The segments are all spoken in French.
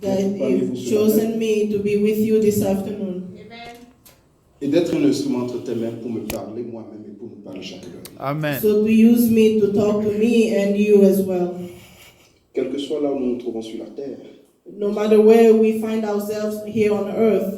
that you've chosen me to be with you this afternoon. Et d'être un instrument entre tes mains pour me parler moi-même et pour nous parler chacun. Amen. So to use me to talk to me and you as well. Quel que soit là où nous nous trouvons sur la terre, No matter where we find ourselves here on earth,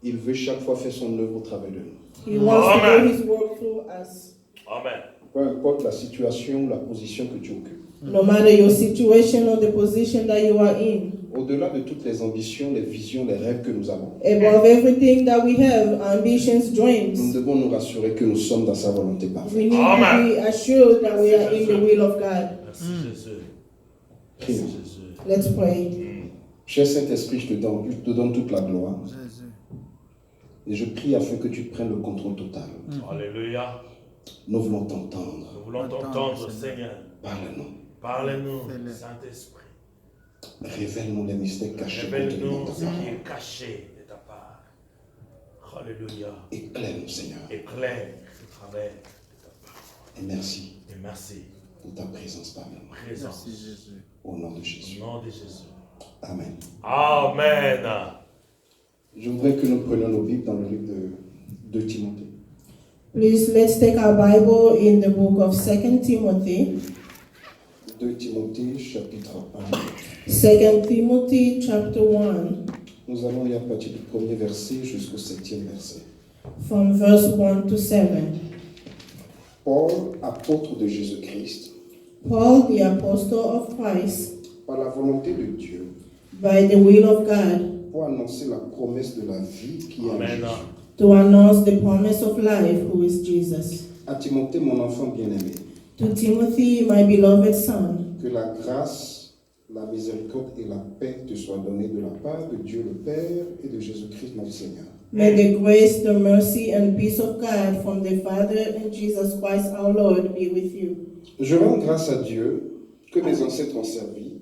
il veut chaque fois faire son œuvre au travers de nous. He wants to do His work through us. Amen. Peu importe la situation, la position que tu occupes. No matter your situation or the position that you are in. Au-delà de toutes les ambitions, les visions, les rêves que nous avons, Above everything that we have, ambitions, nous dreams, devons nous rassurer que nous sommes dans sa volonté parfaite. we need to be assured that we are in the will of God. Merci Jésus. Merci Prions. Jésus. Let's pray. Cher Saint-Esprit, je te donne toute la gloire. Jésus. Et je prie afin que tu prennes le contrôle total. Alléluia. Nous voulons t'entendre. Nous voulons t'entendre, Seigneur. Parle-nous. Parle-nous, Fais-le. Saint-Esprit. Révèle-nous les mystères cachés contenus Révèle-nous dans ta ce qui parole. est caché de ta part. Alléluia. Éclaire-nous, Seigneur. Éclaire au travers de ta parole. Et merci Et merci pour ta présence parmi nous. présence. Merci Jésus. Au nom de Jésus. Au nom de Jésus. Amen. Amen. Je voudrais que nous prenions nos Bibles dans le livre de Timothée. Please, let's take our Bible in the book of 2 Timothy. 2 Timothée, chapitre 1. 2 Timothy chapter 1, Nous allons lire à partir du premier verset jusqu'au 7e verset. from verse 1 to 7. Paul, apôtre de Jésus-Christ, Paul, the apostle of Christ, par la volonté de Dieu, by the will of God, pour annoncer la promesse de la vie qui est en Amen. Jésus. to announce the promise of life, who is Jesus. À Timothée, mon enfant bien-aimé, To Timothy, my beloved son, que la grâce, la miséricorde et la paix te soient données de la part de Dieu le Père et de Jésus-Christ notre Seigneur. may the grace, the mercy, and peace of God from the Father and Jesus Christ our Lord be with you. Je rends grâce à Dieu que mes ancêtres ont servi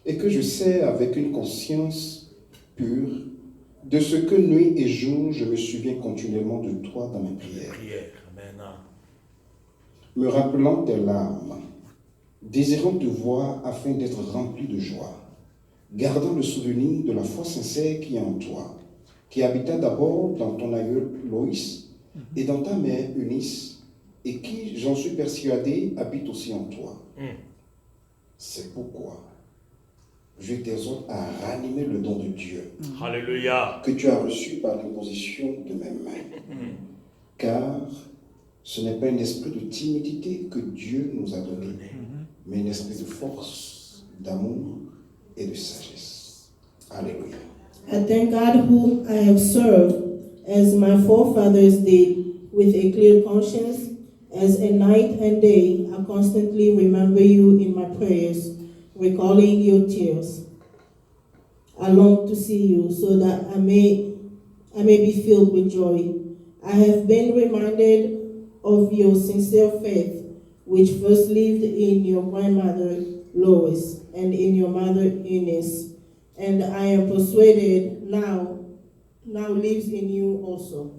et que je sais avec une conscience pure de ce que nuit et jour je me souviens continuellement de toi dans mes prières, Prière. Amen. me rappelant tes larmes, désirant te voir afin d'être rempli de joie, gardant le souvenir de la foi sincère qui est en toi, qui habita d'abord dans ton aïeul Loïs et dans ta mère Eunice, et qui, j'en suis persuadé, habite aussi en toi. C'est pourquoi je t'exhorte à ranimer le don de Dieu Alléluia. que tu as reçu par l'imposition de mes mains. Car ce n'est pas un esprit de timidité que Dieu nous a donné, mais un esprit de force, d'amour et de sagesse. Alléluia. I thank God whom I have served, as my forefathers did, with a clear conscience, as a night and day I constantly remember you in my prayers, recalling your tears. I long to see you so that I may be filled with joy. I have been reminded of your sincere faith, which first lived in your grandmother Lois and in your mother Eunice, and I am persuaded now lives in you also.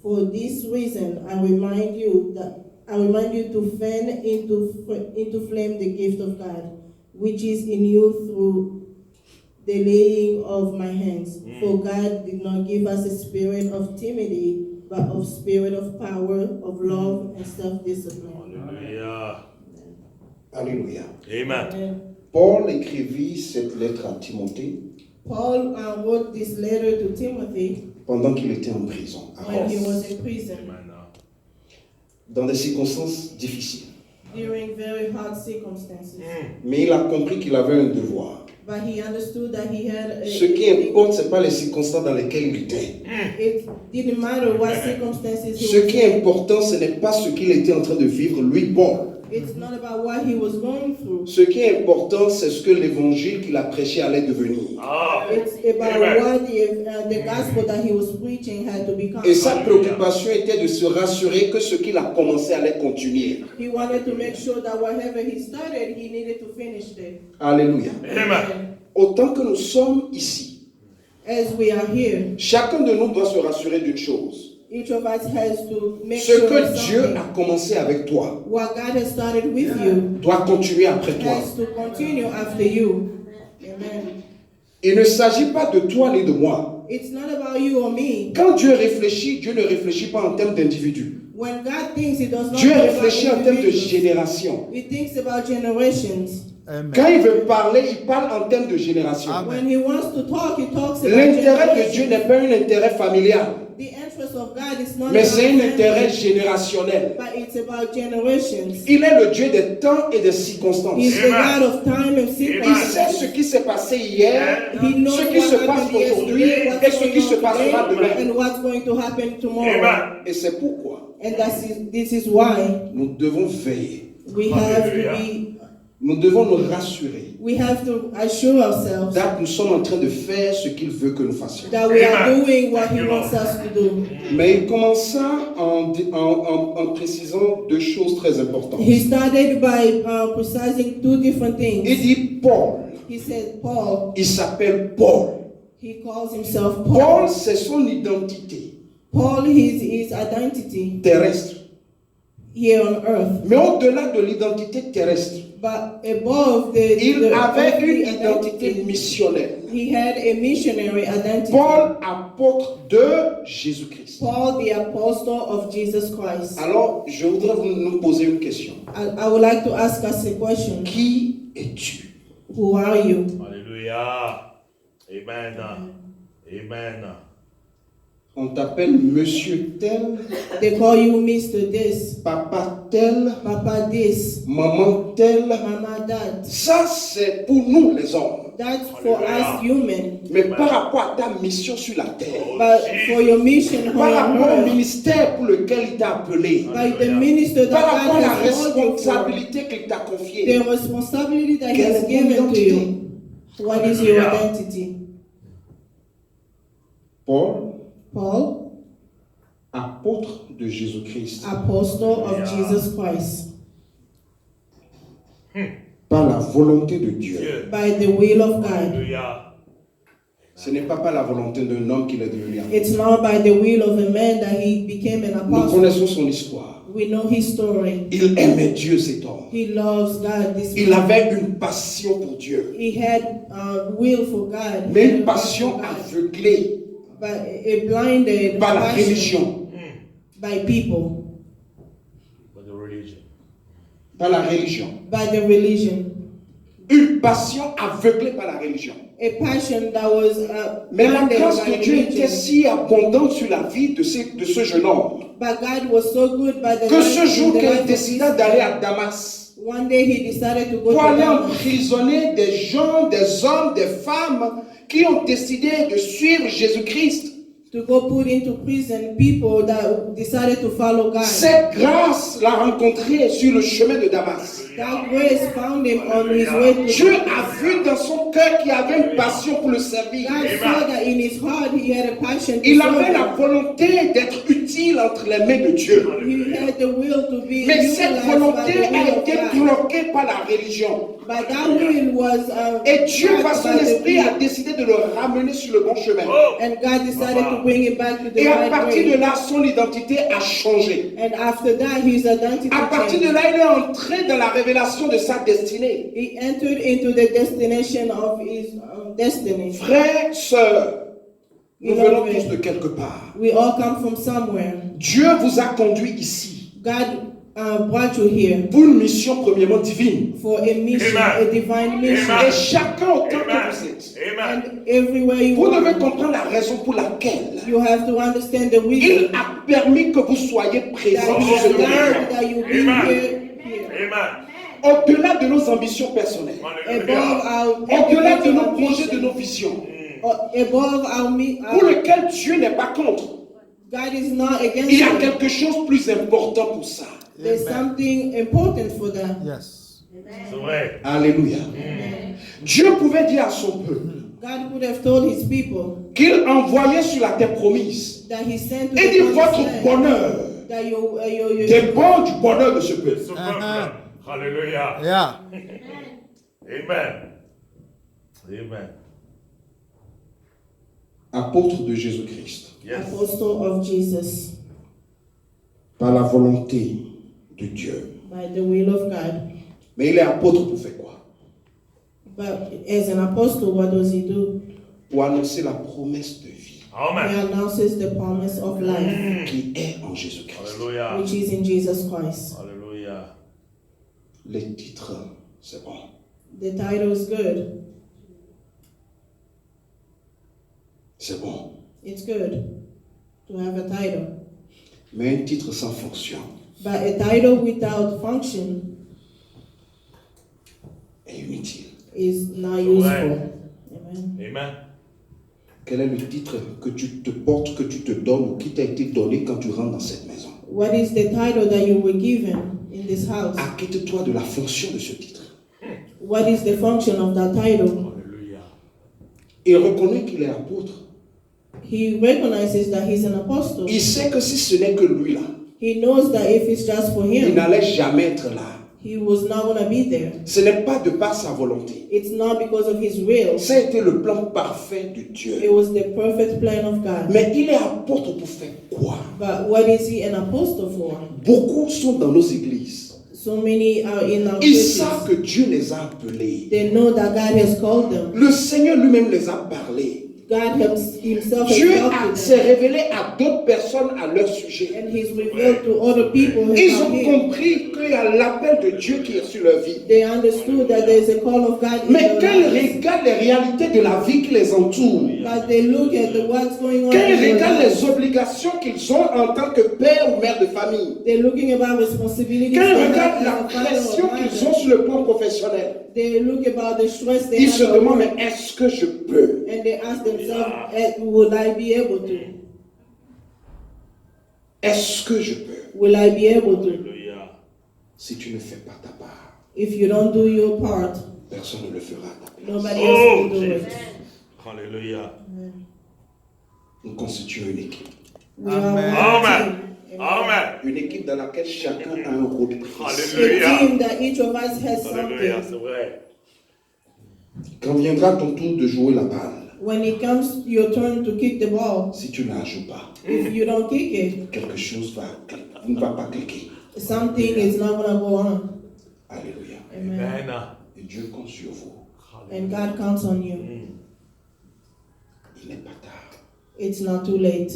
For this reason, I remind you to fan into flame the gift of God, which is in you through the laying of my hands. For God did not give us a spirit of timidity, but of spirit of power, of love, and self-discipline. Alléluia. Alléluia. Amen. Amen. Paul écrivit cette lettre à Timothée Paul wrote this letter to Timothy pendant qu'il était en prison, à when he Rome, was in prison, Amen. dans des circonstances difficiles. during very hard circumstances. Mais il a compris qu'il avait un devoir. But he understood that he had Ce qui importe, ce n'est pas les circonstances dans lesquelles il était. it didn't matter what circumstances he Ce was qui est in. important, ce n'est pas ce qu'il était en train de vivre, lui, Paul. It's not about what he was going through. Ce qui est important, c'est ce que l'évangile qu'il a prêché allait devenir. Ah. It's about Amen. what the gospel that he was preaching had to become. Et sa préoccupation était de se rassurer que ce qu'il a commencé allait continuer. He wanted to make sure that whatever he started, he needed to finish it. Alléluia. Amen. Autant que nous sommes ici, As we are here, chacun de nous doit se rassurer d'une chose. each of us has to make Ce sure que that Dieu something, a commencé avec toi what God has started with you, doit continuer après toi. has to continue after you. Amen. Il ne s'agit pas de toi ni de moi. It's not about you or me. Quand Dieu réfléchit, Dieu ne réfléchit pas en termes d'individus. When God thinks, He does not Dieu think about réfléchit en termes de individuals. génération. He thinks about generations. Quand il veut parler, il parle en termes de génération. When He wants to talk, He talks about L'intérêt de Dieu generations. n'est pas un intérêt familial, The interest of God is not mais about c'est un intérêt family, générationnel. but it's about generations. Il est le Dieu des temps et des circonstances. He's the God of time and Il sait ce sequence. qui s'est passé hier, He knows ce qui se what passe happened aujourd'hui yesterday, et what's ce qui se going on passera today, demain. and what's going to happen tomorrow. Amen. Et c'est pourquoi And this is why nous devons veiller. we have to Hallelujah. Nous devons nous rassurer we have to assure ourselves que nous sommes en train de faire ce qu'il veut que nous fassions. that we are Amen. doing what He Thank you, wants Lord. us to do. Mais il commença en précisant deux choses très importantes. He started by precising two different Il things. dit Paul. He said Paul. Il s'appelle Paul. He calls himself Paul, Paul. c'est son identité Paul is his identity terrestre. here on earth. Mais au-delà de l'identité terrestre, But above the il avait earthly une identité missionnelle. he had a missionary identity. Paul, apôtre de Jésus-Christ. Paul, the apostle of Jesus Christ. Alors, je voudrais nous poser une question. I would like to ask us a question. Qui es-tu? Who are you? Hallelujah. Amen. Amen. On t'appelle monsieur tel, They call you Mr. This, papa tel, Papa this, maman tel. Mama that. Ça, c'est pour nous les hommes. That's for us human. Mais par rapport à ta mission sur la terre, But for your mission par on rapport au earth, ministère pour lequel il t'a appelé, by the minister par that rapport à God la has called you for, responsabilité qu'il t'a confiée, the responsibility that He Quelle has est ton given to identité? you. What is your Hallelujah. identity? Paul, Paul, apôtre de Jésus-Christ, apostle of Hallelujah. Jesus Christ, par la volonté de Dieu. Dieu. by the will of God. Hallelujah. Ce n'est pas par la volonté d'un homme qu'il est devenu apôtre. It's not by the will of a man that he became an Nous apostle. connaissons son histoire. We know his story. Il aimait Dieu, cet homme. He loves God. This Il man. avait une passion pour Dieu, He had will for God. mais He had une a passion love for God. aveuglée But a blinded par la passion religion, by people, But the religion. par la religion. by the religion. Une passion aveuglée par la religion. A passion that was Mais la blinded grâce by de Dieu était religion. si abondante sur la vie de ce jeune homme But God was so good by the que ce life jour in the qu'il life of décida this d'aller man, à Damas one day he decided to go pour to aller Damas emprisonner des gens, des hommes, des femmes qui ont décidé de suivre Jésus-Christ. to go put into prison people that decided to follow God. Cette grâce l'a rencontré sur le chemin de Damas. That grace found him on his way to Dieu a vu dans son cœur qu'il avait une passion pour le servir. God saw that in his heart he had a passion to Il serve avait la him. volonté d'être utile entre les mains de Dieu. He had the will to be Mais cette utilized by volonté the will a of été God. bloquée par la religion. But that will was Et Dieu, par blocked son by the esprit, a will. décidé de le ramener sur le bon chemin. Oh. And God decided to bring him back to the Et à right partir de way. là, son identité a changé. And after that, his identity À partir de changed. là, il est entré dans la révélation de sa destinée. He entered into the destination of his destiny. Frères, sœurs, nous venons tous de quelque part. We all come from somewhere. Dieu vous a conduit ici God brought you here pour une mission premièrement divine. for a mission, Amen. a divine mission. Amen. Et chacun autant que Amen. vous êtes, Amen. And everywhere you vous devez are, comprendre la raison pour laquelle you have to understand the il reason a permis que vous soyez that présents He sur ce has territoire. allowed that you be Amen. here. Amen. Au-delà de nos ambitions personnelles, Above Hallelujah. our au-delà de nos individual projets, de nos ambition, visions, above pour lesquels Dieu n'est pas contre. God is not against Il y a it. quelque chose de plus important pour ça. There's something important for that. Yes. C'est vrai. Alléluia. Dieu pouvait dire à son peuple God would have told His people qu'il envoyait sur la terre promise that He sent to et dit the promised votre land, bonheur that you dépend du bonheur de ce peuple. Ce peuple. Hallelujah. Yeah. Amen. Amen. Apôtre de Jésus-Christ, Yes. apostle of Jesus par la volonté de Dieu. by the will of God. Mais il est apôtre pour faire quoi? But as an apostle, what does he do? Pour annoncer la promesse de vie He Amen. announces the promise of life, qui est en Jésus-Christ. Hallelujah. which is in Jesus Christ. Hallelujah. Les titres, c'est bon. The title is good. C'est bon. It's good to have a title. Mais un titre sans fonction But a title without function est inutile. is not Right. useful. Amen. Amen. Quel est le titre que tu te portes, que tu te donnes ou qui t'a été donné quand tu rentres dans cette maison? What is the title that you were given in this house? Acquitte-toi de la fonction de ce titre. What is the function of that title? Hallelujah. Et reconnais qu'il est apôtre. He recognizes that he's an apostle. Il sait que si ce n'est que lui là, He knows that if it's just for il him, n'allait jamais être là. he was not going to be there. Ce n'est pas de par sa volonté. It's not because of his will. Ça a été le plan parfait de It Dieu. was the perfect plan of God. Mais il est apôtre pour faire quoi? But what is he an apostle for? Beaucoup sont dans nos églises. So many are in our Ils churches. savent que Dieu les a appelés. They know that God has called them. Le Seigneur lui-même les a parlé. God himself Dieu has talked to s'est them. révélé à d'autres personnes à leur sujet. And he's revealed to other people Ils about ont him. compris qu'il y a l'appel de Dieu qui est sur leur vie. They understood that there is a call of God in Mais their quand ils lives. regardent les réalités de la vie qui les entoure, But they look at what's going on quand in ils their regardent lives. les obligations qu'ils ont en tant que père ou mère de famille, They're looking about responsibilities. quand ils they have regardent as la a father pression or qu'ils mother. ont sur le plan professionnel, They look about the stress they ils se have at demandent, work, mais est-ce que je peux? and they ask themselves, would I be able to? Est-ce que je peux? Will I be able to? Hallelujah. Si tu ne fais pas ta part, If you don't do your part, personne ne le fera à ta place. nobody Oh, else will do Jesus. it. Hallelujah. Nous constituons une équipe. We are Amen. one Amen. team. Amen. Une équipe dans laquelle chacun a un rôle précis. Hallelujah. A team that each of us has Hallelujah. something. C'est vrai. Quand viendra ton tour de jouer la balle, When it comes your turn to kick the ball, si tu ne la joues pas, if you don't kick it, quelque chose ne va pas cliquer. something is not going to go on. Alléluia. Amen. Amen. Et Dieu compte sur vous. And God counts on you. Il n'est pas tard. It's not too late.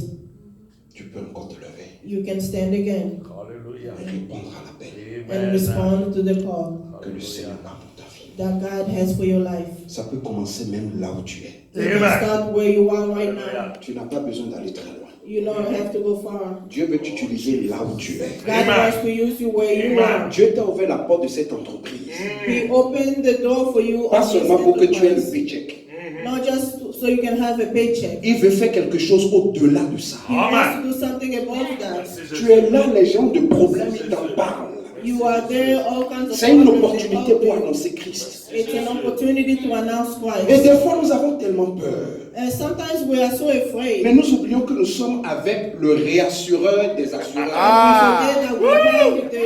Tu peux encore te lever You can stand again Hallelujah. et répondre à l'appel and Amen. respond to the call que le Seigneur a pour ta vie. that God has for your life. Ça peut commencer même là où tu es. You can Amen. start where you are right now. Hallelujah. Tu n'as pas besoin d'aller très loin. You don't have to go far. Dieu veut t'utiliser là où tu es. God Amen. wants to use you where you Amen. are. Dieu t'a ouvert la porte de cette entreprise. He opened the door for you Pas on this seulement pour que tu aies le enterprise. paycheck. Not just so you can have a paycheck. Il veut faire quelque chose au-delà de ça. He wants to do something above that. Tu es là, les gens de problèmes, ils t'en parlent. You are there, all kinds of C'est une problems, opportunité they're pour all there. annoncer Christ. It's an opportunity to announce Et Christ. des fois, nous avons tellement peur. And sometimes we are so Mais afraid. nous oublions que nous sommes avec le réassureur des assureurs. We forget that we are with the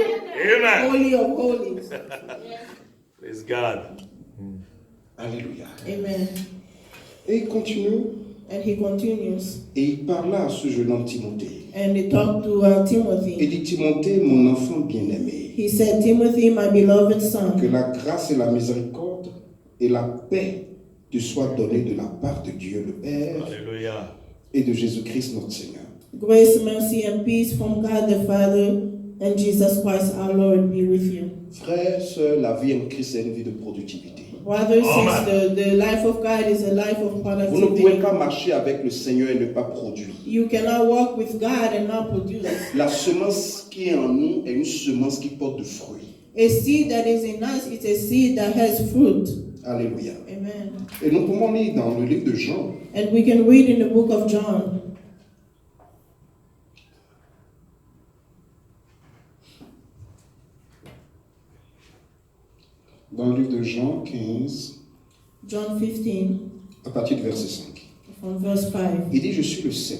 Amen. Holy of Holies. Praise God. Alléluia. Amen. Et il continue. And he continues. Et il parla à ce jeune homme Timothée. And he talked to Il Timothy. dit, Timothée, mon enfant bien-aimé, He said, Timothy, my beloved son, que la grâce et la miséricorde et la paix te soient données de la part de Dieu le Père Hallelujah. et de Jésus-Christ notre Seigneur. grace, mercy, and peace from God the Father and Jesus Christ our Lord be with you. Frères, sœurs, la vie en Christ est une vie de productivité. Brothers, Amen. the life of God is a life of Vous ne pouvez productivity. pas marcher avec le Seigneur et ne pas produire. You cannot walk with God and not produce. La semence qui est en nous est une semence qui porte de fruits. A seed that is in us is a seed that has fruit. Alléluia. Amen. Et nous pouvons lire dans le livre de Jean, And we can read in the book of John, dans le livre de Jean 15, John 15, à partir du verset 5. from verse 5. Il dit, je suis le cep,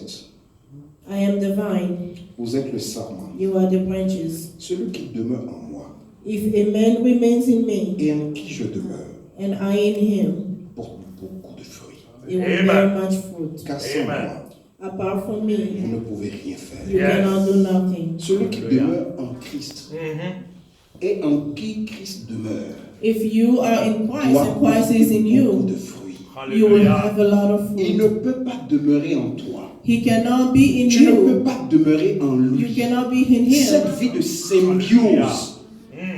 I am the vine, vous êtes le sarment. you are the branches. Celui qui demeure en moi If a man remains in me, et en qui je demeure and I in him, porte beaucoup de fruits. he will Amen. bear much fruit. Car sans Amen. moi, Apart from vous me, ne pouvez rien faire. you Yes. cannot do nothing. Celui qui Alléluia. demeure en Christ et en qui Christ demeure If you are in Christ doit and Christ is in beaucoup you, de fruits. you will Hallelujah. have a lot of Il fruit. ne peut pas demeurer en toi. He cannot be in Tu ne peux you. pas demeurer en You lui. cannot be in him. Cette vie de symbiose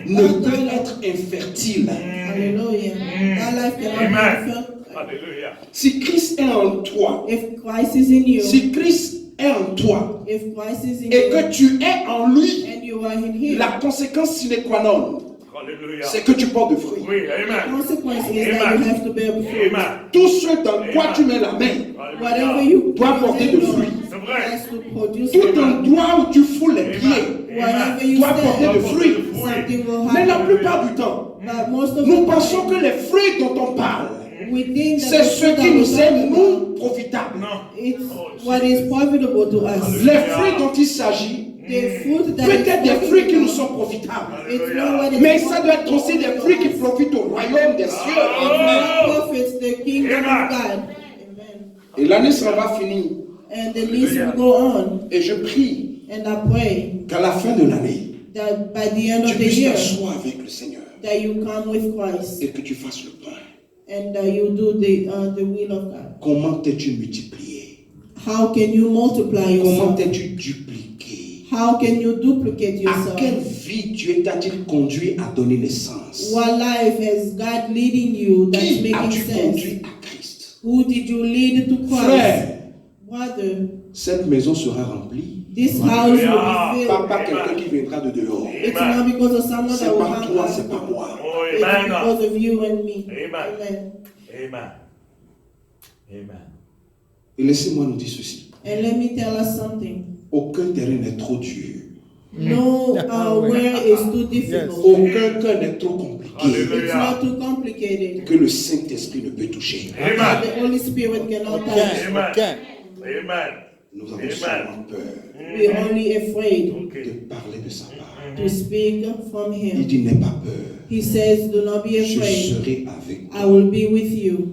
ne peut être infertile. Hallelujah. That life cannot be Amen. felt. Hallelujah. Si Christ est en toi, If Christ is in you, si Christ est en toi if Christ is in et que you, tu es en lui, and you are in him, la conséquence sine qua non, Hallelujah. c'est que tu portes de fruits. Oui, the amen. consequence is that you have to bear fruit. Amen. Tout ce dans quoi tu mets la main Whatever Hallelujah. you doit put porter your de hand on fruits. C'est vrai. has to produce Tout fruit. endroit où tu fous les pieds Wherever you doit porter de stand, fruits. something will Mais la happen. plupart du temps, But most of nous the pensons time, que les fruits dont on parle, we think that c'est the ce fruit qui that nous we est talk nous about, profitable. Non. it's what is profitable to us. Les fruits dont il s'agit, The fruit that peut-être is des fruits qui nous profitable, sont profitables. it's not what is Mais ça doit être aussi des fruits qui profitable. profitent au royaume des cieux. It's what profits the kingdom Amen. of God. Amen. Et l'année s'en va finir. And the list will go on. Et je prie And I pray qu'à la fin de l'année, that by the end tu of the puisses year, t'asseoir avec le Seigneur that you come with Christ et que tu fasses le point. and you do the will of God. Comment t'es-tu multiplié? How can you multiply Comment yourself? t'es-tu dupliqué? How can you duplicate À quelle yourself? vie Dieu t'a-t-il conduit à donner naissance? What life has God leading you that's Qui making as-tu sense? conduit à Christ? Who did you lead to Christ? Frère, Brother, cette maison sera remplie. this house will be Pas filled. par quelqu'un qui viendra de dehors. It's not because of someone C'est that will par come toi, out. c'est par moi. Oh, It's amen. because of you and me. Amen. Amen. Amen. Amen. Et laissez-moi nous dire ceci. And let me tell us something. Aucun terrain n'est trop dur. No where is too difficult. Aucun cœur n'est trop compliqué It's not too complicated. que le Saint-Esprit ne peut toucher. Amen. The Holy Spirit cannot touch. Amen. Amen. Nous avons Amen. seulement peur We're only afraid Okay. de parler de sa part. to speak from Il Him. dit n'aie pas peur. He says, do not be Je afraid. serai avec I toi. will be with you.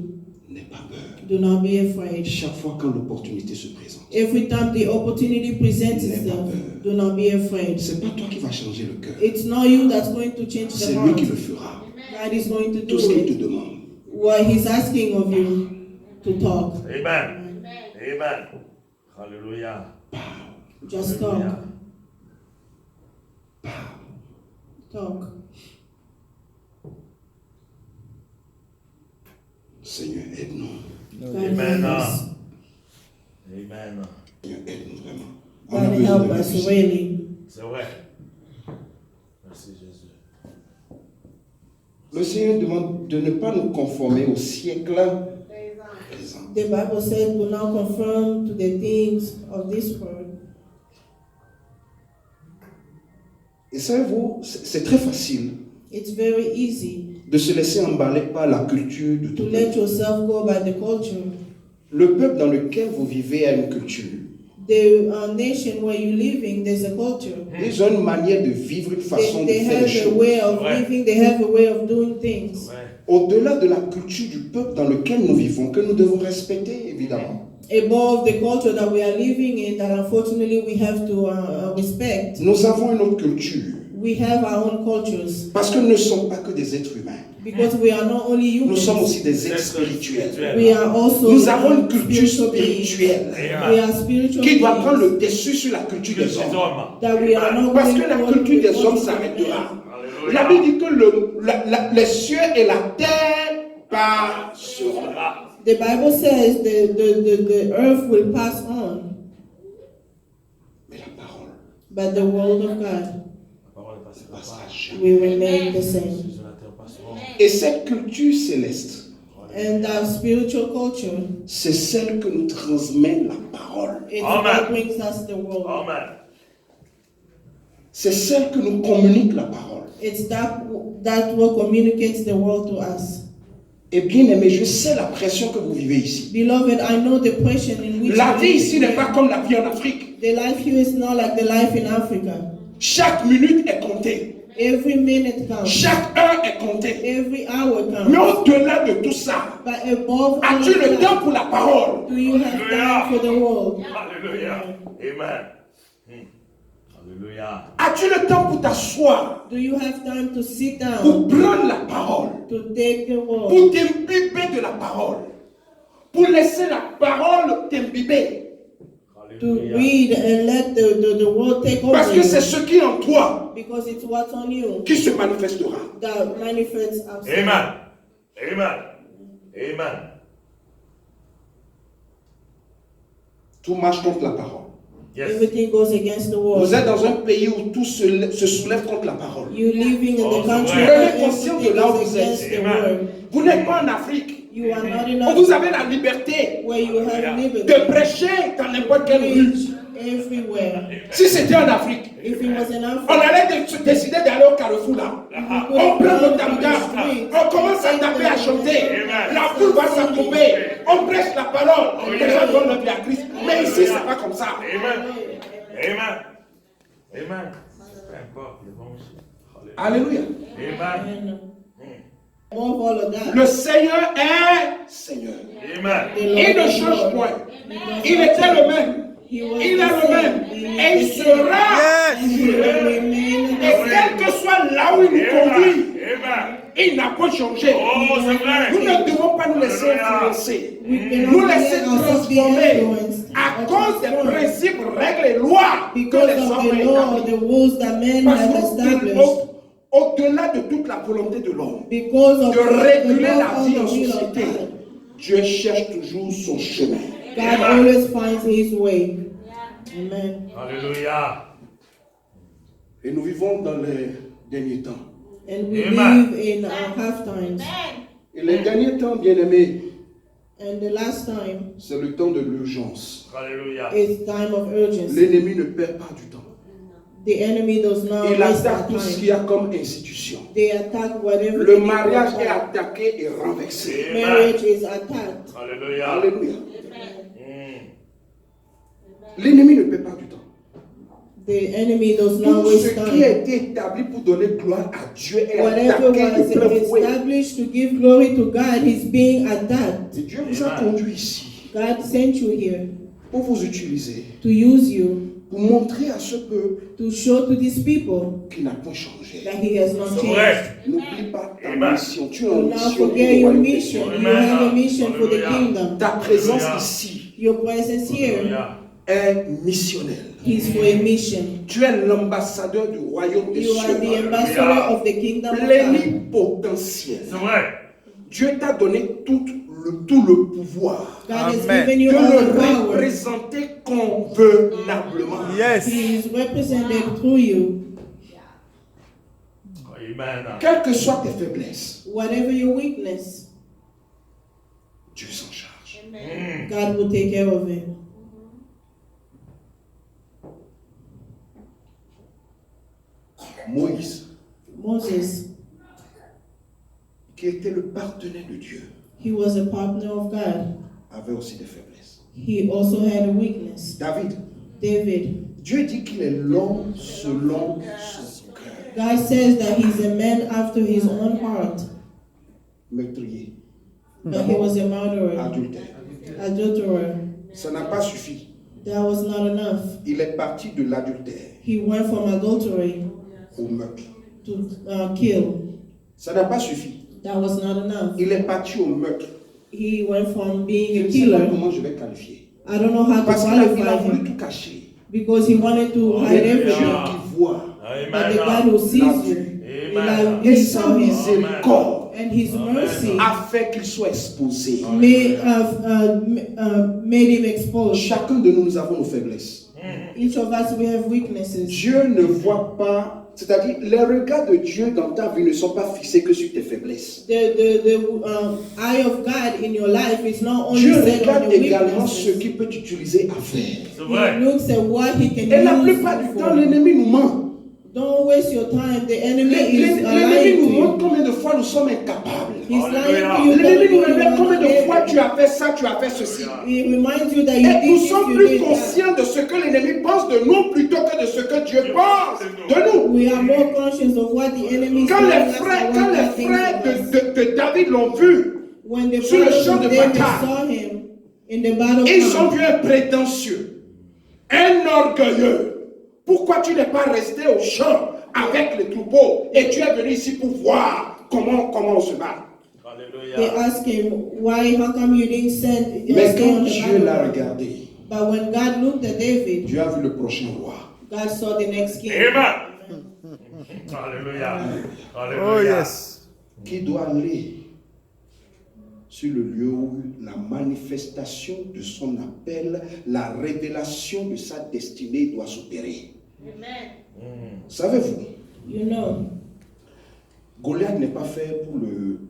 N'aie pas peur. Do not be afraid. Chaque fois quand l'opportunité se présente, Every time the opportunity presents itself, do not be afraid. c'est pas toi qui vas changer le cœur. It's not you that's going to change the C'est lui heart. qui le fera. God is going to Tout do ce qu'il te it. demande, What He's asking of you to talk. Amen. Amen. Hallelujah. parle, Just Hallelujah. talk. parle. Talk. Seigneur, aide-nous. God Amen. help us. Amen. Seigneur, aide-nous vraiment. On a God besoin help de la us puissance. really. C'est vrai. Merci Jésus. Le Seigneur demande de ne pas nous conformer au siècle présent. The Bible says, do not conform to the things of this world. Et savez-vous, c'est très facile It's very easy de se laisser emballer par la culture de to tout let peuple. yourself go by the culture. Le peuple dans lequel vous vivez a une culture. The nation where you're living, there's a culture. Ils ont une manière de vivre, une façon They de faire les have a choses. way of Ouais. living, they have a way of doing things. Ouais. Au-delà de la culture du peuple dans lequel nous vivons, que nous devons respecter, évidemment. Above the culture that we are living in, that unfortunately we have to respect, Nous avons une autre culture. we have our own cultures. Parce que nous ne sommes pas que des êtres humains. Because we are not only Nous humans, sommes aussi des êtres spirituels. we are also Nous avons une culture spiritual beings. spirituelle We are spiritual qui doit prendre beings. le dessus sur la culture Que des les hommes. hommes. That we are not Parce going que la to culture des follow hommes the s'arrêtera. Alléluia. La Bible dit que les cieux et la terre passeront. The Bible says the earth will pass on, Mais la parole but the word of God La parole ne passera ne passera pas. jamais. will remain the same. Les cieux et la terre passeront. Et cette culture céleste, And our spiritual culture, c'est celle que nous transmet la parole. it's Amen. what brings us the word. Amen. C'est celle que nous communique la parole. It's that what communicates the word to us. Et bien aimé, je sais la pression que vous vivez ici. Beloved, I know the pressure in which La you vie live. ici n'est pas comme la vie en Afrique. The life here is not like the life in Africa. Chaque minute est comptée. Every minute counts. Chaque heure est comptée. Every hour Mais counts. au-delà de tout ça, But above all as-tu le of temps that, pour la parole? do you have time for the world? Alléluia. Amen. Alléluia. As-tu le temps pour t'asseoir, Do you have time to sit pour down, prendre la parole, to take the word, pour t'imbiber de la parole, pour laisser la parole t'imbiber? to Alléluia. read and let the word take over Parce que c'est you? ce qui est en toi Because it's what's on you qui se manifestera. that manifests outside. Amen. Amen. Amen. Tout marche contre la parole. Yes. Everything goes against the word. Vous êtes dans un pays où tout se soulève contre la parole. You living in Oh, the country ouais. where Prenez conscience everything de là où is vous êtes. against the Amen. word. Vous n'êtes pas en Afrique You are not in où vous a avez la liberté where you have liberty de prêcher dans n'importe quelle rue. preach everywhere. Si c'était en Afrique, If it was in on Africa, allait décider d'aller au carrefour là. you On could prend have le gone to the tam-tam, street. on commence à taper, à chanter. La foule va s'attrouper. On prêche la parole. Les gens donnent leur vie à Christ. Mais ici, c'est pas comme ça. Amen. Amen. Amen. Peu importe le bon aussi. Alléluia. Amen. And above all of that, Le Seigneur est Seigneur. Amen. the Il Lord ne is change Lord. point. Il était le même. He was Il est the le same. même. He Et il is the same. sera. And he will remain Et the same. quel que soit là où il nous conduit, Amen. il n'a pas changé. Oh, c'est vrai. Nous ne devons pas nous laisser influencer. We cannot Nous let laisser ourselves be transformer influenced à or cause des transformed principes, règles et lois que because les of hommes the ont law, établis. the rules that men Parce have established. qu'au-delà de toute la volonté de l'homme, Because of de réguler above la all vie the en will of société, God, Dieu cherche toujours son chemin. God always finds his way. Amen. Alléluia. Et nous vivons dans les derniers temps. And we Amen. live in our half times. Et les derniers temps, bien-aimés, And the last time c'est le temps de l'urgence. Alléluia. is time of urgency. L'ennemi ne perd pas du temps. The enemy does not Il waste attaque their tout ce qu'il time. y a comme institution. They attack whatever Le they need to mariage est attack. attaqué et renversé. Marriage is attacked. Alléluia. Alléluia. Mm. L'ennemi ne perd pas du temps. The enemy does not Tout ce waste qui a time. été établi pour donner gloire à Dieu est Whatever attaqué was de plein fouet. established to give glory to God is being attacked. Et Dieu vous a Amen. conduit ici God sent you here pour vous utiliser, to use you pour montrer à ce peuple to show to these people qui n'a pas changé. that He has not C'est changed. vrai. N'oublie pas ta Amen. mission. Tu es en Do not mission pour forget le your royaume. mission. You Amen. have a mission for the Hallelujah. kingdom. Ta présence Alléluia. ici Your presence here Alléluia. est missionnelle. is for a mission. Tu es l'ambassadeur du royaume des You are the cieux. ambassador of the kingdom of God. Plénipotentiel. C'est vrai. Dieu t'a donné tout le pouvoir God has Amen. given de you all the le power. représenter convenablement. Yes. He is represented through you. Amen. Quelles que soient tes faiblesses, Whatever your weakness, Dieu s'en charge. Mm. God will take care of it. Moïse, Moses, qui était le partenaire de Dieu, he was a partner of God. avait aussi des faiblesses. He also had a weakness. David, David, Dieu dit qu'il est l'homme selon son cœur. God says that he's a man after his own heart, Meurtrier, that he was a murderer, adultère. adulterer. Ça n'a pas suffi. That was not enough. Il est parti de l'adultère He went from adultery au meurtre. to kill. Ça n'a pas suffi. That was not enough. Il est parti au meurtre. He went from Je being a ne sais pas killer. comment je vais qualifier. I don't know how to Parce qu'il a qualify voulu him tout cacher. because he wanted to hide Mais Dieu everything. qui voit But the God Amen. who sees you, Amen. et he sa saw him, miséricorde and His mercy a fait qu'il soit exposé. made him exposed. Chacun de nous, nous avons nos faiblesses. Each of us, we have weaknesses. Dieu ne voit pas, c'est-à-dire les regards de Dieu dans ta vie ne sont pas fixés que sur tes faiblesses. The eye of God in your life is not only Dieu set on regarde your également ce weaknesses. qu'il peut t'utiliser à faire. C'est He vrai. looks at what He can Et la use plupart you du for. temps, l'ennemi nous ment. Don't waste your time. The enemy is L'ennemi lying nous to montre you. combien de fois nous sommes incapables. He's lying to you. Hallelujah. L'ennemi nous telling you révèle you are combien de not fois able. tu as fait ça, tu as fait ceci. He reminds you that you Et did nous this, sommes you plus did that. conscients de ce que l'ennemi pense de nous plutôt que de ce que Dieu pense de nous. We are more conscious of what the enemy is Quand telling les us frères, than quand what les God thinks frères of us. de David l'ont vu, When the sur le brothers champ of de David bataille, saw him in the battle ils ont camp, vu un prétentieux, un orgueilleux, Pourquoi tu n'es pas resté au champ avec les troupeaux et tu es venu ici pour voir comment on se bat? They asked him, why, how come you didn't Mais stay on quand the Dieu l'a battlefield? regardé, But when God looked at David, Dieu a vu le prochain roi. God saw the next king. Amen. Alléluia. Oh, Alléluia. yes. Qui doit aller sur le lieu où la manifestation de son appel, la révélation de sa destinée doit s'opérer. Savez-vous, You know, Goliath n'est pas fait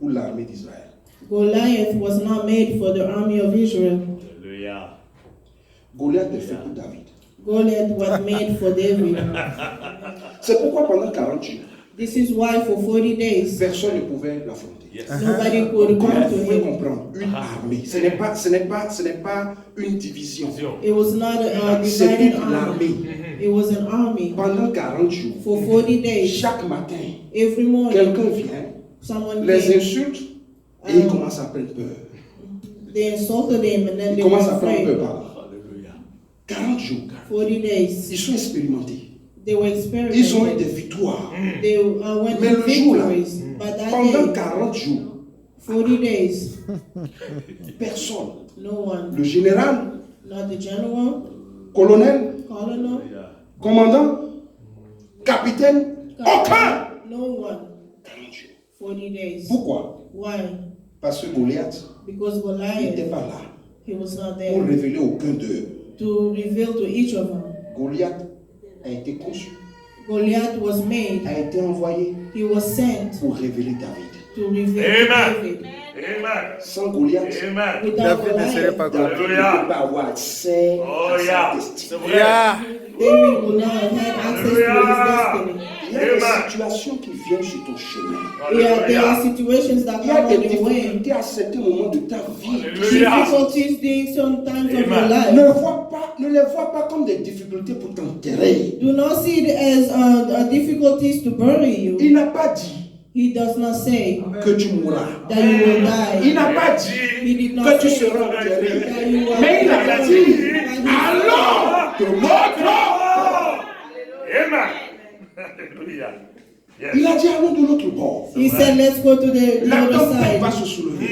pour l'armée d'Israël. Goliath was not made for the army of Israel. Alléluia. Goliath est fait pour David. Goliath was made for David. C'est pourquoi pendant 40 jours, This is why for 40 days, personne ne pouvait l'affronter. Yes. nobody could Comment come vous to pouvez him. comprendre une armée? Ce n'est pas une division. It was not a C'est divided toute army. l'armée. It was an army. Pendant 40 jours, For 40 days, chaque matin, every morning, quelqu'un vient, someone les came. insulte et il commence à prendre peur. They insulted him and then Il they were commence à prendre peur, afraid. pardon. Alléluia. 40 jours. 40 days. Ils sont expérimentés. They were Ils ont eu des experimenting. victoires. They went Mais to le jour là, victories. But that pendant day, 40 jours, 40 days, personne, no one, le général, not the general, colonel, colonel, commandant, capitaine, aucun. no one, 40 jours. 40 days. Pourquoi? Why? Parce que Goliath Because n'était Goliath, pas là he was not pour there révéler aucun d'eux. to reveal to each of them. Goliath a été conçu, Goliath was made, a été envoyé he was sent pour révéler David. to reveal Amen. David. Amen. Sans Goliath, Amen. Without David ne serait Goliath, pas David glorieux. ne peut pas avoir accès Oh, à sa yeah. destinée. C'est vrai. Yeah. David would not have had access to his destiny. Il y a des Amen. situations qui viennent sur ton chemin. Yeah, there are Alléluia. situations that Il y a come des on your way. difficultés à certains moments de ta vie. Alléluia. Difficulties during some times of your Amen. life. Ne les vois pas comme des difficultés pour t'enterrer. Do not see it as difficulties to bury you. Il n'a pas dit He does not say que tu mourras. that you will Il die. n'a pas dit He did not que tu say seras enterré. that you will Mais il a die. dit, But he allons te montre. Amen. Alléluia. Yes. Il a dit, allons de l'autre bord. He said, let's go to the La other tempête va side. se soulever.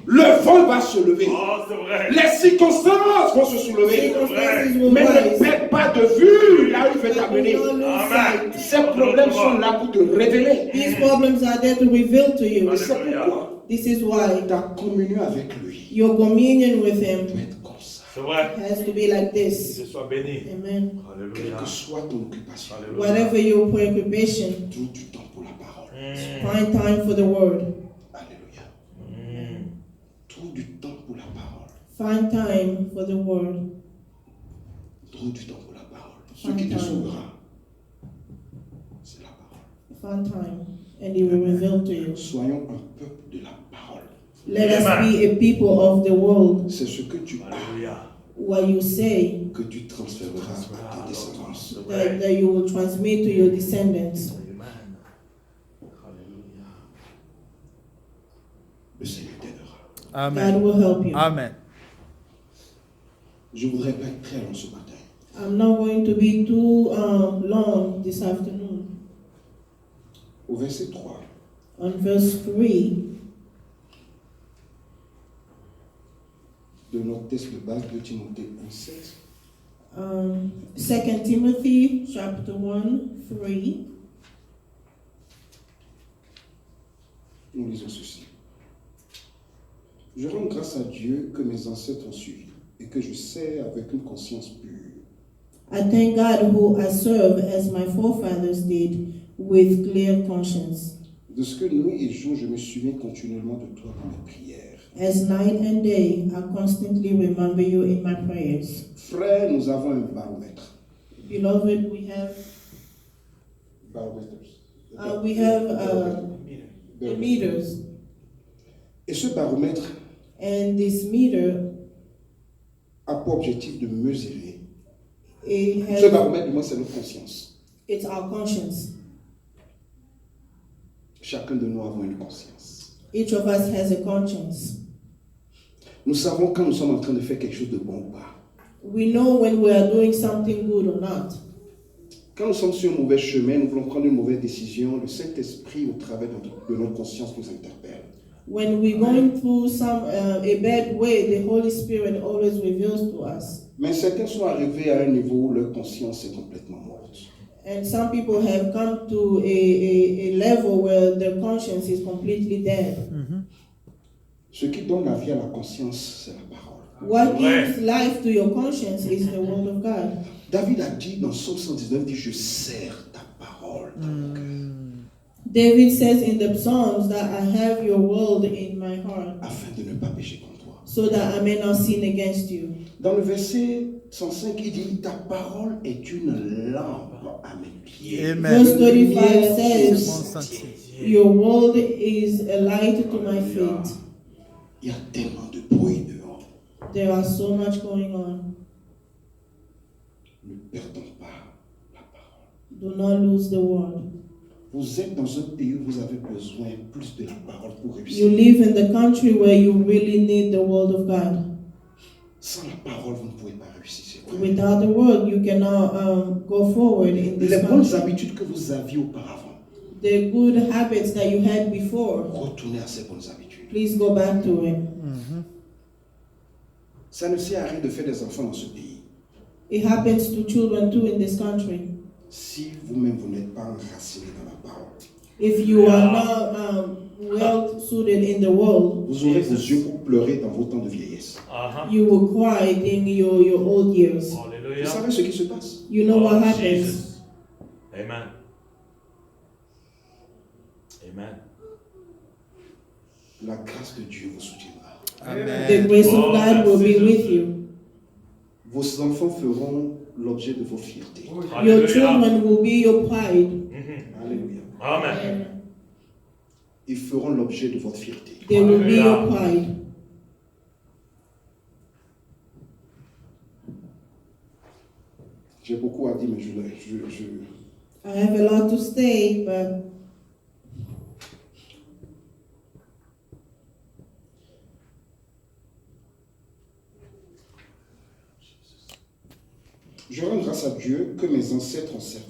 Le vent va se lever. Oh, c'est vrai. Les circonstances vont se soulever. Circumstances will Mais ne rise. perds pas de vue là où il veut But do t'amener. not lose Amen. sight. Ces problèmes sont là pour te révéler. These problems are there to reveal to you. Et c'est pourquoi This is why ta communion avec lui your communion with Him doit être comme ça. C'est vrai. has to be like Que this. je sois béni. Amen. Quelle Alléluia. que soit ton occupation, Alléluia. Whatever your preoccupation, trouve du temps pour la parole. find time for the Word. Alléluia. Trouve du temps pour la parole. Find time for the Word. Trouve du temps pour la parole. Ce qui te sauvera, c'est la parole. Find time, and He will reveal to you. Soyons un peuple de la parole. Let us be a people of the world. C'est ce que tu as Alléluia. What you say, que tu transféreras à tes descendants. that you will transmit to your descendants. Amen. Alléluia. Le Seigneur t'aidera. God Amen. will help you. Amen. Je voudrais pas être très long ce matin. I'm not going to be too long this afternoon. Au verset 3, On verse 3 de notre texte de base de Timothée 1,16, 2 Timothy chapter 1:3. nous lisons ceci. Je rends grâce à Dieu que mes ancêtres ont suivi et que je sais avec une conscience pure. I thank God who I serve as my forefathers did with clear conscience. De ce que nuit et jour je me souviens continuellement de toi dans mes prières. As night and day, I constantly remember you in my prayers. Frères, nous avons un baromètre. Beloved, we have the meters, Et ce baromètre and this meter, a pour objectif de mesurer. it Ce has, baromètre, du moins, c'est notre conscience. it's our conscience. Chacun de nous avons une conscience. Each of us has a conscience. Nous savons quand nous sommes en train de faire quelque chose de bon ou pas. We know when we are doing something good or not. Quand nous sommes sur un mauvais chemin, nous voulons prendre une mauvaise décision, le Saint-Esprit, au travers de notre conscience, nous interpelle. When we're going through a bad way, the Holy Spirit always reveals to us. Mais certains sont arrivés à un niveau où leur conscience est complètement morte. And some people have come to a level where their conscience is completely dead. Ce qui donne la vie à la conscience, c'est la parole. What gives life to your conscience is the Word of God. David a dit dans Psaume 119, dit, je sers ta parole dans mon cœur. David says in the Psalms that I have your word in my heart, afin de ne pas pécher contre toi. so that I may not sin against you. Dans le verset 105, il dit, ta parole est une lampe à mes pieds. Amen. Verse 35 C'est mon says, sentier. your word is a light to my feet. Il y a tellement de bruit dehors. There are so much going on. Ne perdons pas la parole. Do not lose the word. Vous êtes dans un pays où vous avez besoin plus de la parole pour You réussir. live in the country where you really need the word of God. Sans la parole, vous ne pouvez pas réussir. C'est vrai. Without the word, you cannot go forward in this Les bonnes country. habitudes que vous aviez auparavant, The good habits that you had before, retournez à ces bonnes habitudes. please go back to it. Ça ne sert à rien de faire des enfants dans ce pays It happens to children too in this country. si vous-même vous n'êtes pas enraciné dans la parole. If you are not well suited in the world, Vous aurez vos yeux pour pleurer dans vos temps de vieillesse. you will cry in your old years. Vous Hallelujah. savez ce qui se passe? You know what Oh, happens. Jesus. Amen. Amen. La grâce de Dieu vous soutiendra. The Amen. grace of Oh, God will be Jesus. with you. Vos enfants feront l'objet de vos fiertés. Your Hallelujah. children will be your pride. Mhm. Alléluia. Amen. Ils feront l'objet de votre fierté. They will be your Hallelujah. pride. J'ai beaucoup à dire, mais I have a lot to say, but je rends grâce à Dieu que mes ancêtres ont servi.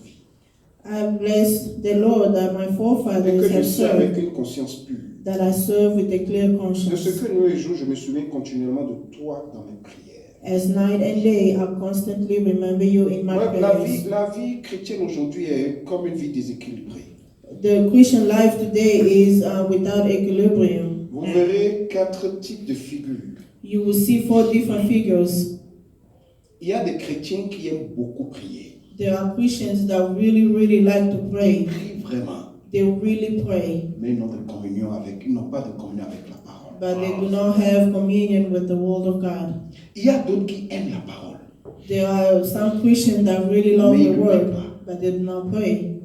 I bless the Lord that my Et que forefathers je have sers avec served, une conscience pure. that I serve with a clear De ce conscience. que nuit et jour, je me souviens continuellement de toi dans mes prières. As night and day, I constantly remember you in my Ouais, prayers. la vie chrétienne aujourd'hui est comme une vie déséquilibrée. The Christian life today is without equilibrium. Vous verrez 4 types de figures. You will see 4 different figures. Il y a des chrétiens qui aiment beaucoup prier. There are Christians that really, really like to Ils pray. prient vraiment, They really pray, mais ils n'ont pas de communion avec la parole. but they do not have communion with the Word of God. Il y a d'autres qui aiment la parole. There are some Christians that really love Mais ils the ne Word, prient pas. but they do not pray.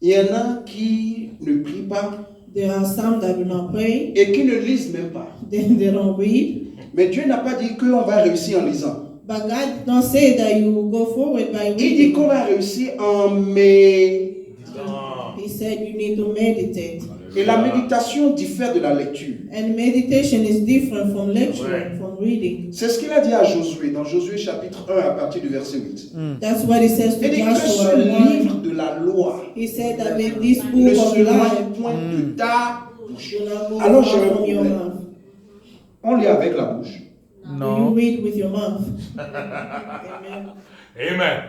Il y en a qui ne prient pas There are some that do not pray, et qui ne lisent même pas. they don't read. Mais Dieu n'a pas dit qu'on va réussir en lisant. But God did not say that you will go forward by Il dit reading. qu'on va réussir en méditant. He said you need to meditate. Et la méditation diffère de la lecture. And meditation is different from lecturing, Ouais. from reading. C'est ce qu'il a dit à Josué dans Josué chapitre 1 à partir du verset 8. That's what he says to Il dit que Joshua. ce 1. livre de la loi He said that in this ne book of se loin life point de ta bouche. do not go Alors, far j'ai un from your problème. mouth. On lit avec la bouche. Do you Non. read with your mouth? Amen.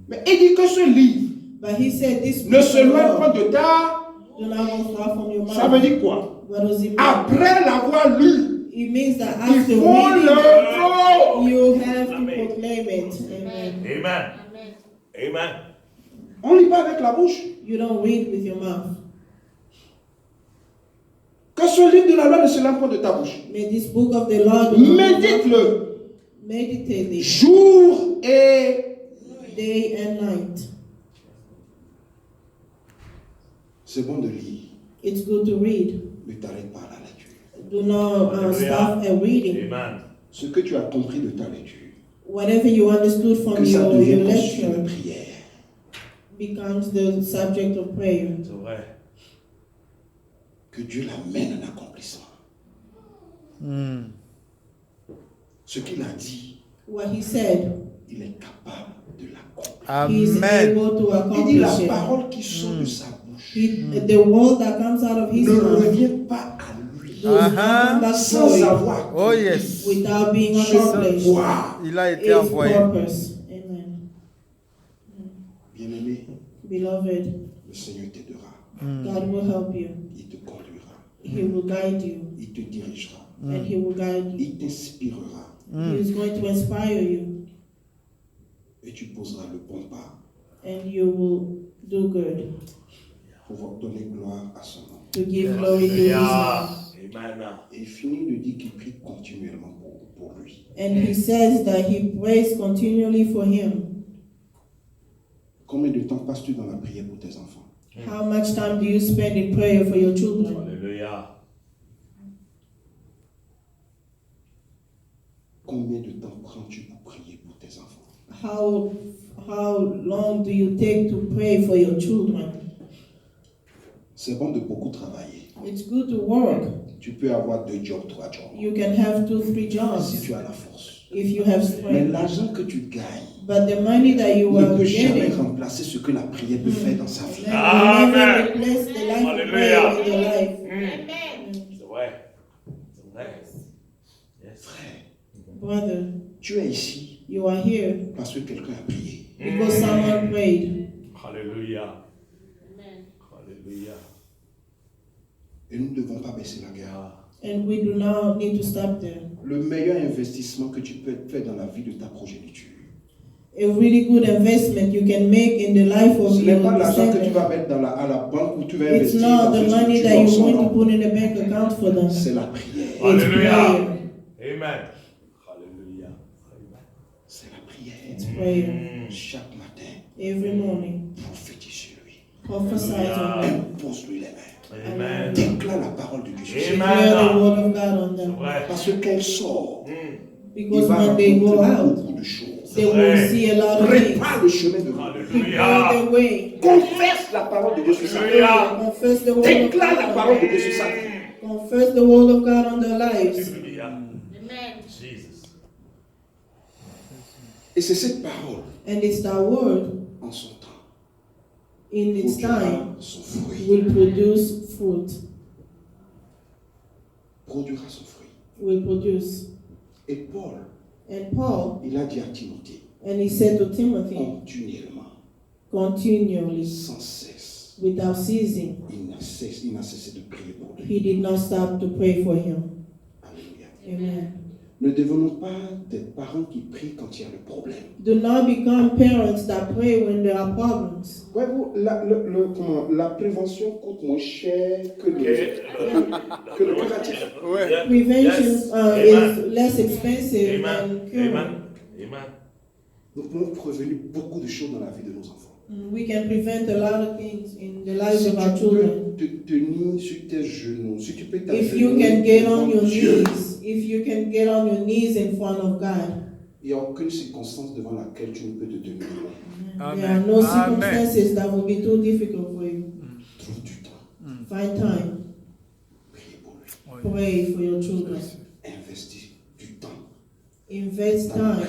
Mais il dit que ce livre But he said this ne book se of loin law point de ta. do not go far from your Ça veut mouth. dire quoi? What does it mean? Après l'avoir lu, It means that il after faut reading, le you have to Amen. proclaim it. Amen. Amen. Amen. On lit pas avec la bouche. You don't read with your mouth. Que ce livre de la loi ne se loin point de ta bouche. May this book of the law do not go far. Médite-le Meditate it jour et day and night. c'est bon de lire. It's good to read. Ne t'arrête pas à la lecture. Do not stop at reading. Amen. Ce que tu as compris de ta lecture, Whatever you understood from que ça your devienne ton sujet de lecture prière. becomes the subject of prayer. C'est vrai. Que Dieu l'amène en accomplissement. Ce qu'il a dit, What he said, il est capable de He's Amen. able to Il dit la accomplish it. parole qui sort de sa bouche The word that comes out of his ne mouth revient pas à lui does not come back sans void avoir Oh yes. without being son accomplished. pouvoir. Il a été Its envoyé. purpose. Amen. Bien-aimé, Beloved, le Seigneur t'aidera. God will help you. Il te conduira. He will guide you. Il te dirigera. And He will guide you. Il t'inspirera. He is going to inspire you. Et tu poseras le bon pas And you will do good pour donner gloire à son nom. to give glory to His name. Amen. Et il finit de dire qu'il prie continuellement pour lui. And He says that He prays continually for Him. Combien de temps passes-tu dans la prière pour tes enfants? How much time do you spend in prayer for your children? Alléluia. Combien de temps prends-tu pour prier pour tes enfants? How long do you take to pray for your children? C'est bon de beaucoup travailler. It's good to work. Tu peux avoir 2 jobs, 3 jobs. You can have 2, 3 Si jobs tu as la force. if you have Mais strength. l'argent que tu gagnes But the money that you ne are peut jamais getting remplacer ce que la prière peut faire dans sa vie. will Amen. never replace the life of prayer Hallelujah. in your life. C'est vrai. C'est vrai. Yes. Frère, Brother, tu es ici you are here parce que quelqu'un a prié. because someone prayed. Alléluia. Alléluia. Et nous ne devons pas baisser la garde. And we do not need to stop there. Le meilleur investissement que tu peux faire dans la vie de ta progéniture, A really good investment you can make in the life of ce n'est pas your l'argent que tu vas descendants. mettre à la banque où tu vas It's investir not dans the ce money que that tu you vas want to ensemble. put in a bank account for them. C'est la prière. It's Alléluia. prayer. Amen. Alléluia. C'est la prière. It's prayer. Chaque matin, Every morning, prophétise sur lui. prophesy on them. Impose-lui les mains. Amen. Déclare la parole de Dieu sur ses Amen. mains. Declare the word of God on C'est them. vrai. Parce que quand il sort, il Because va when they go rencontrer out, beaucoup de choses. they will see a lot of things. Prépare le chemin de vous. Prepare Alléluia. the way. Confesse la parole de Dieu sur sa vie. Alléluia. Confess the word of Déclare la God. parole de Dieu sur sa vie. Confess the word of God on their lives. Alléluia. Jesus. Et c'est cette parole, And it's that word en son temps, in its produira time son fruit. will produce fruit. Produira son fruit. Will produce. Et Paul, And Paul, il a dit à Timothée, and he said to Timothy, continuellement, continually, sans cesse, without ceasing, il n'a cessé de prier pour lui. he did not stop to pray for him. Alléluia. Amen. Ne devenons pas des parents qui prient quand il y a le problème. Do not become parents that pray when there are problems. Voyez-vous, la prévention coûte moins cher que le curatif. Ouais. Prevention Amen. is less expensive than Amen. cure. Amen. Amen. Nous pouvons prévenir beaucoup de choses dans la vie de nos enfants. We can prevent a lot of things in the lives Si of our tu children. peux te tenir sur tes genoux, si tu peux If you t'agenouiller can get on devant your Dieu, knees, if you can get on your knees in front of God, il n'y a aucune circonstance devant laquelle tu ne peux te tenir. Amen. there are no Amen. circumstances that will be too difficult for you. Trouve du temps, Find time, prie pour lui, pray for your children. investis du temps. Invest time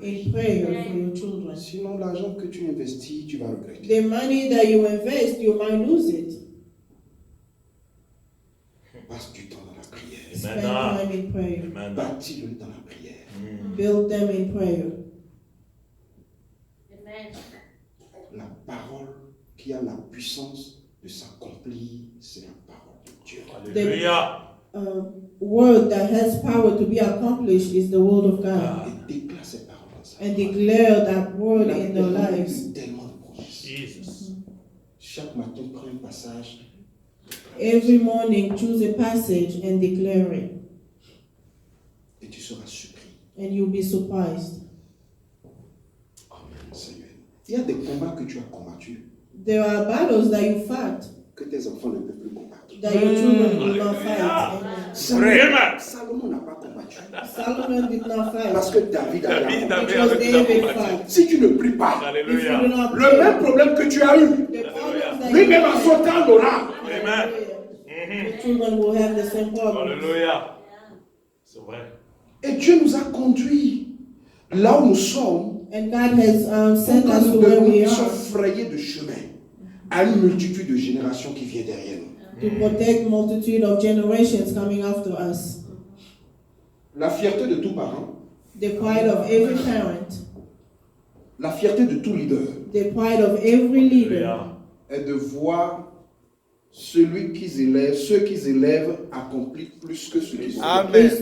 in prayer for your children. Sinon, l'argent que tu investis, tu vas regretter. The money that you invest, you might lose it. Passe du temps dans la prière. Spend Amen. time in prayer. Amen. Bâtis-le dans la prière. Build them in prayer. La parole qui a la puissance de s'accomplir, c'est la parole de Dieu. Alléluia. Word that has power to be accomplished is the word of God. Et déclare ces paroles dans sa And vie. declare that word La in their parole lives. a tellement de promesses. Jesus. Chaque matin, prends un passage. Every morning, choose a passage and declare it. Et tu seras surpris. And you'll be surprised. Amen, Seigneur. Il y a des combats que tu as combattus There are battles that you fought que tes enfants ne peuvent plus combattre. that your children will not fight. Amen. Amen. Salomon n'a pas combattu. Solomon did not Parce fight. que David a David combattu. Because David fought. Si tu ne pries pas, If you do Alléluia. not le pray, même problème que tu as eu, the problems that lui-même you à son temps l'aura. Amen. the children will have the same problems. Alléluia. C'est vrai. Et Dieu nous a conduits là où nous sommes And God has Pour sent us que to nous where we puissions are frayer de chemin à une multitude de générations qui viennent derrière nous. to protect multitude of generations coming after us. La fierté de tout parent, The pride of every parent, la fierté de tout leader the pride of every leader est de voir ceux qu'ils élèvent accomplir plus que ce qu'ils ont. Amen.